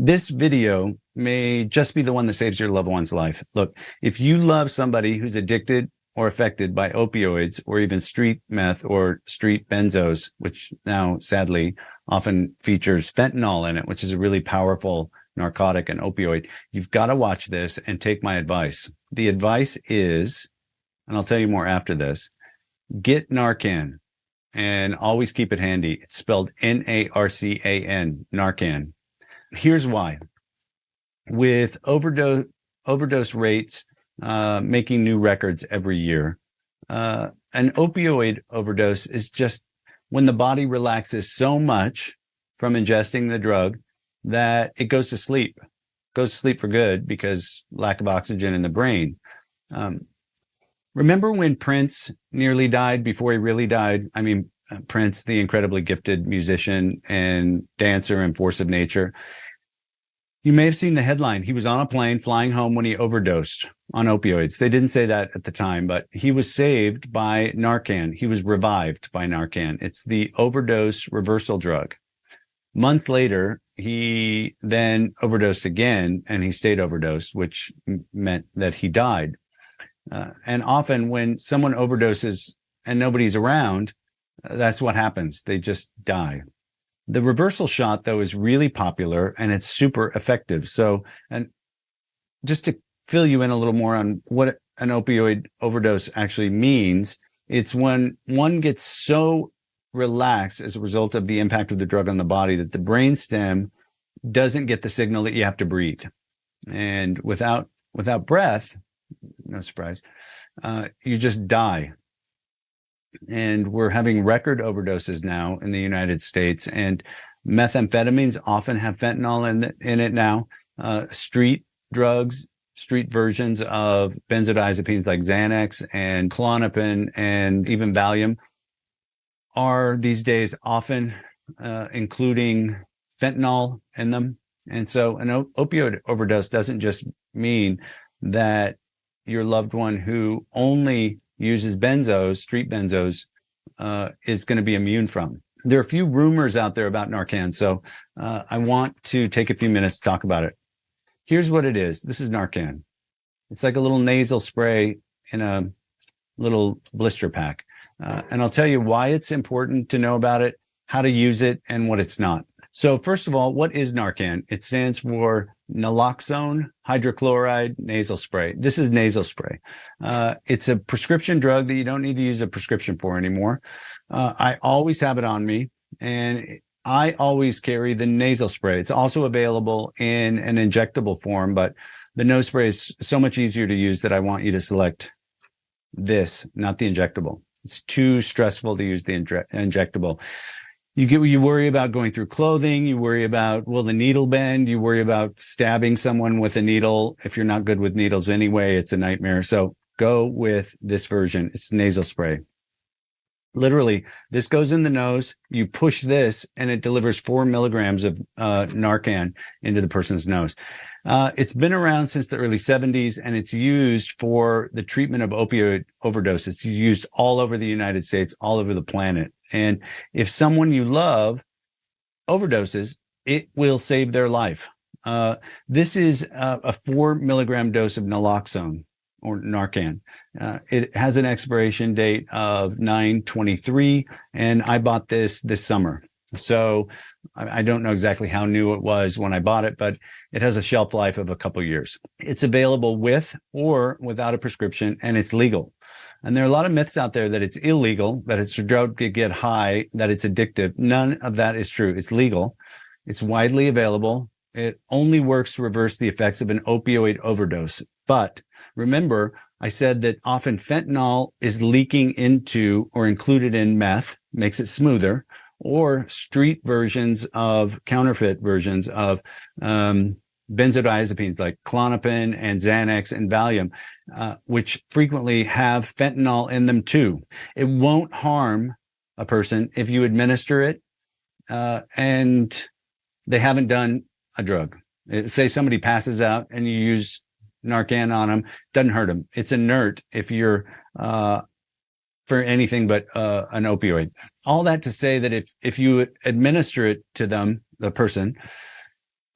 This video may just be the one that saves your loved one's life. Look, if you love somebody who's addicted or affected by opioids or even street meth or street benzos, which now sadly often features fentanyl in it, which is a really powerful narcotic and opioid, you've got to watch this and take my advice. The advice is, and I'll tell you more after this, get Narcan and always keep it handy. It's spelled Narcan, Narcan. Here's why. With overdose rates making new records every year, an opioid overdose is just when the body relaxes so much from ingesting the drug that it goes to sleep. Goes to sleep for good because lack of oxygen in the brain. Remember when Prince nearly died before he really died? I mean, Prince, the incredibly gifted musician and dancer and force of nature. You may have seen the headline. He was on a plane flying home when he overdosed on opioids. They didn't say that at the time, but he was saved by Narcan. He was revived by Narcan. It's the overdose reversal drug. Months later, he then overdosed again, and he stayed overdosed, which meant that he died. And often when someone overdoses and nobody's around, that's what happens. They just die. The reversal shot, though, is really popular and it's super effective. So, and just to fill you in a little more on what an opioid overdose actually means, it's when one gets so relaxed as a result of the impact of the drug on the body that the brainstem doesn't get the signal that you have to breathe. And without breath, no surprise, you just die. And we're having record overdoses now in the United States, and methamphetamines often have fentanyl in it now. Street drugs, street versions of benzodiazepines like Xanax and Klonopin and even Valium are these days often including fentanyl in them. And so an opioid overdose doesn't just mean that your loved one who only uses benzos, street benzos, is going to be immune from. There are a few rumors out there about Narcan, so I want to take a few minutes to talk about it. Here's what it is. This is Narcan. It's like a little nasal spray in a little blister pack. And I'll tell you why it's important to know about it, how to use it, and what it's not. So first of all, what is Narcan? It stands for naloxone hydrochloride nasal spray. This is nasal spray. It's a prescription drug that you don't need to use a prescription for anymore. I always have it on me, and I always carry the nasal spray. It's also available in an injectable form, but the nose spray is so much easier to use that I want you to select this, not the injectable. It's too stressful to use the injectable. You worry about going through clothing. You worry about, will the needle bend? You worry about stabbing someone with a needle. If you're not good with needles anyway, it's a nightmare. So go with this version. It's nasal spray. Literally, this goes in the nose. You push this and it delivers 4 milligrams of Narcan into the person's nose. It's been around since the early 70s, and it's used for the treatment of opioid overdose. It's used all over the United States, all over the planet. And if someone you love overdoses, it will save their life. This is a 4 milligram dose of naloxone or Narcan. It has an expiration date of 9/23, and I bought this summer. So I don't know exactly how new it was when I bought it, but it has a shelf life of a couple years. It's available with or without a prescription, and it's legal. And there are a lot of myths out there that it's illegal, that it's a drug to get high, that it's addictive. None of that is true. It's legal. It's widely available. It only works to reverse the effects of an opioid overdose. But remember, I said that often fentanyl is leaking into or included in meth, makes it smoother, or street versions of counterfeit versions of benzodiazepines like Klonopin and Xanax and Valium, which frequently have fentanyl in them too. It won't harm a person if you administer it and they haven't done a drug. Say somebody passes out and you use Narcan on them, doesn't hurt them. It's inert if you're for anything but an opioid. All that to say that if you administer it to them, the person,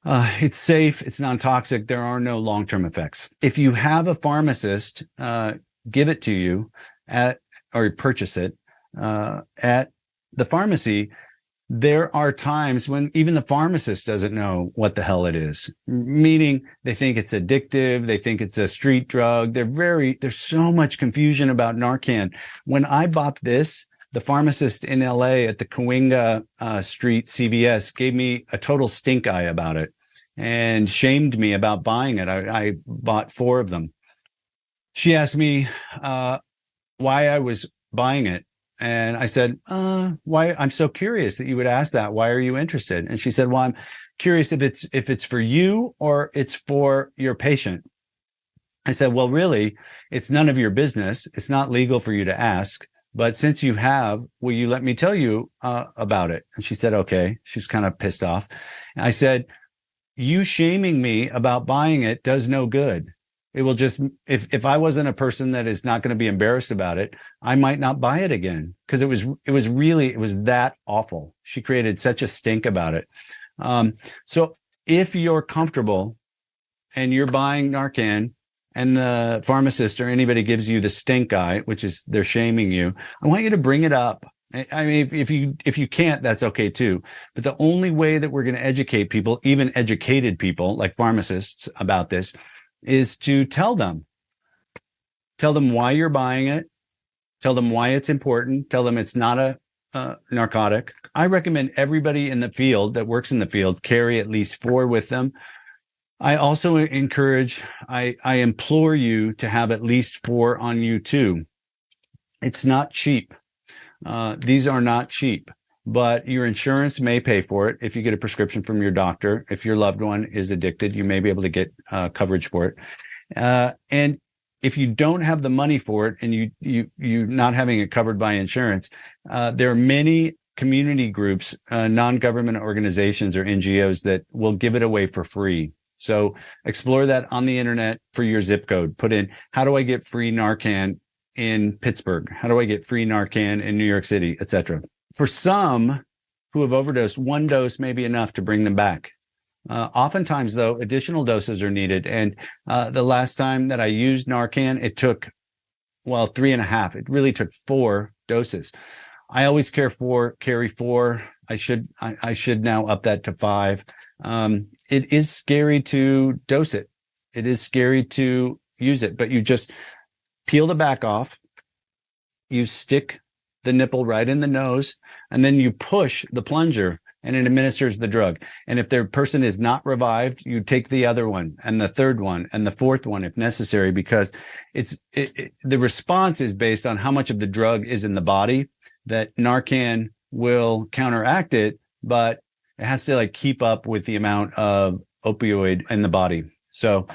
It's safe. It's non-toxic. There are no long-term effects. If you have a pharmacist give it to you or purchase it at the pharmacy, there are times when even the pharmacist doesn't know what the hell it is, meaning they think it's addictive. They think it's a street drug. There's so much confusion about Narcan. When I bought this, the pharmacist in LA at the Cahuenga Street CVS gave me a total stink eye about it and shamed me about buying it. I bought 4 of them. She asked me why I was buying it. And I said, why? I'm so curious that you would ask that. Why are you interested? And she said, well, I'm curious if it's for you or it's for your patient. I said, well, really, it's none of your business. It's not legal for you to ask. But since you have, will you let me tell you about it? And she said, okay. She's kind of pissed off. And I said, you shaming me about buying it does no good. It will just, if I wasn't a person that is not going to be embarrassed about it, I might not buy it again because it was that awful. She created such a stink about it. So if you're comfortable and you're buying Narcan and the pharmacist or anybody gives you the stink eye, which is they're shaming you, I want you to bring it up. I mean, if you can't, that's okay too. But the only way that we're going to educate people, even educated people like pharmacists about this, is to tell them why you're buying it, tell them why it's important, tell them it's not a narcotic. I recommend everybody in the field that works in the field carry at least 4 with them. I also encourage, I implore you to have at least 4 on you too. It's not cheap. These are not cheap, but your insurance may pay for it if you get a prescription from your doctor. If your loved one is addicted, you may be able to get coverage for it. And if you don't have the money for it and you're not having it covered by insurance, there are many community groups, non-government organizations or NGOs that will give it away for free. So explore that on the internet for your zip code. Put in, how do I get free Narcan in Pittsburgh? How do I get free Narcan in New York City, etc.? For some who have overdosed, 1 dose may be enough to bring them back. Oftentimes, though, additional doses are needed. And the last time that I used Narcan, it took, 3.5. It really took 4 doses. I always carry 4. I should now up that to 5. It is scary to dose it. It is scary to use it, but you just peel the back off. You stick the nipple right in the nose, and then you push the plunger and it administers the drug. And if the person is not revived, you take the other one and the 3rd one and the 4th one if necessary, because the response is based on how much of the drug is in the body. That Narcan will counteract it, but it has to keep up with the amount of opioid in the body. So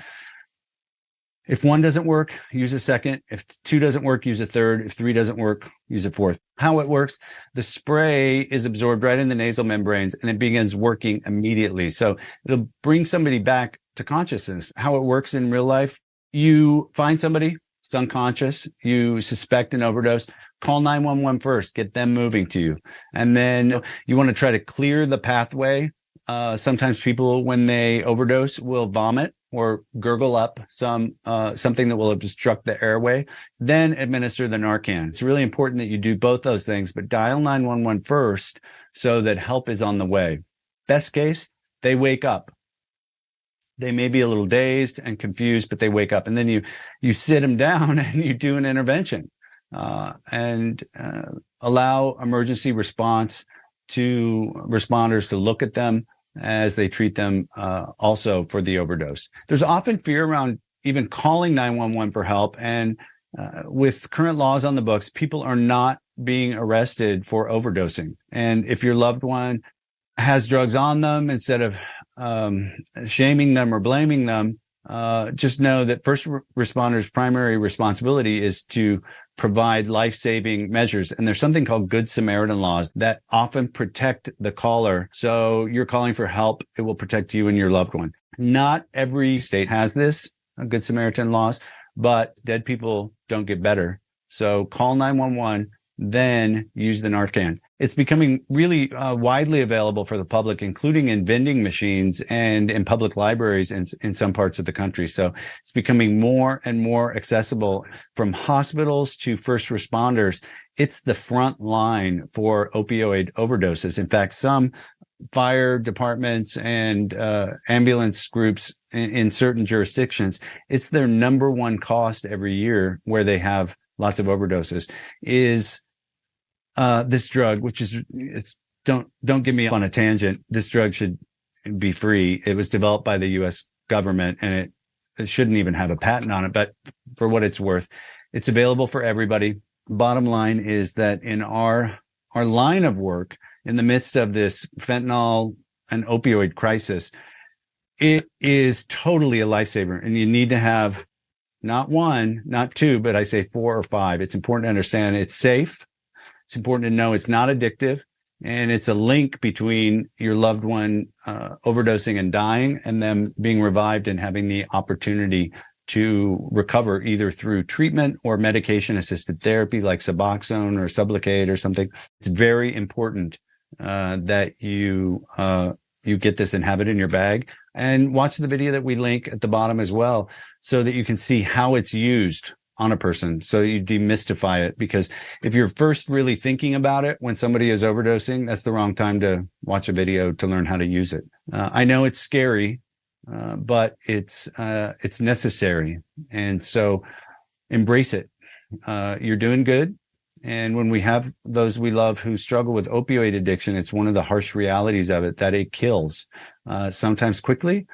if 1 doesn't work, use a 2nd. If 2 doesn't work, use a 3rd. If 3 doesn't work, use a 4th. How it works, the spray is absorbed right in the nasal membranes and it begins working immediately. So it'll bring somebody back to consciousness. How it works in real life, you find somebody who's unconscious, you suspect an overdose, call 911 first, get them moving to you. And then you want to try to clear the pathway. Sometimes people, when they overdose, will vomit or gurgle up something that will obstruct the airway, then administer the Narcan. It's really important that you do both those things, but dial 911 first so that help is on the way. Best case, they wake up. They may be a little dazed and confused, but they wake up. And then you sit them down and you do an intervention and allow emergency response to responders to look at them as they treat them also for the overdose. There's often fear around even calling 911 for help. And with current laws on the books, people are not being arrested for overdosing. And if your loved one has drugs on them, instead of shaming them or blaming them, just know that first responders' primary responsibility is to provide life-saving measures. And there's something called Good Samaritan laws that often protect the caller. So you're calling for help, it will protect you and your loved one. Not every state has this, Good Samaritan laws, but dead people don't get better. So call 911, then use the Narcan. It's becoming really widely available for the public, including in vending machines and in public libraries in some parts of the country. So it's becoming more and more accessible, from hospitals to first responders. It's the front line for opioid overdoses. In fact, some fire departments and ambulance groups in certain jurisdictions, it's their number one cost every year where they have lots of overdoses, is this drug, which is, don't get me on a tangent. This drug should be free. It was developed by the U.S. government, and it shouldn't even have a patent on it. But for what it's worth, it's available for everybody. Bottom line is that in our line of work, in the midst of this fentanyl and opioid crisis, it is totally a lifesaver. And you need to have not one, not two, but I say 4 or 5. It's important to understand it's safe. It's important to know it's not addictive, and it's a link between your loved one overdosing and dying and them being revived and having the opportunity to recover either through treatment or medication-assisted therapy like Suboxone or Sublocade or something. It's very important that you get this and have it in your bag. And watch the video that we link at the bottom as well, so that you can see how it's used on a person, so you demystify it. Because if you're first really thinking about it when somebody is overdosing, that's the wrong time to watch a video to learn how to use it. I know it's scary, but it's necessary. And so embrace it. You're doing good. And when we have those we love who struggle with opioid addiction, it's one of the harsh realities of it that it kills, sometimes quickly,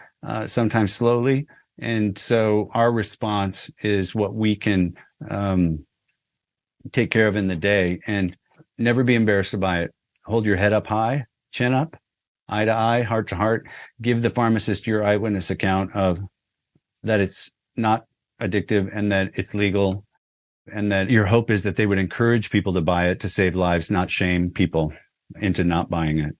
sometimes slowly. And so our response is what we can take care of in the day, and never be embarrassed by it. Hold your head up high, chin up, eye to eye, heart to heart. Give the pharmacist your eyewitness account of that it's not addictive and that it's legal, and that your hope is that they would encourage people to buy it to save lives, not shame people into not buying it.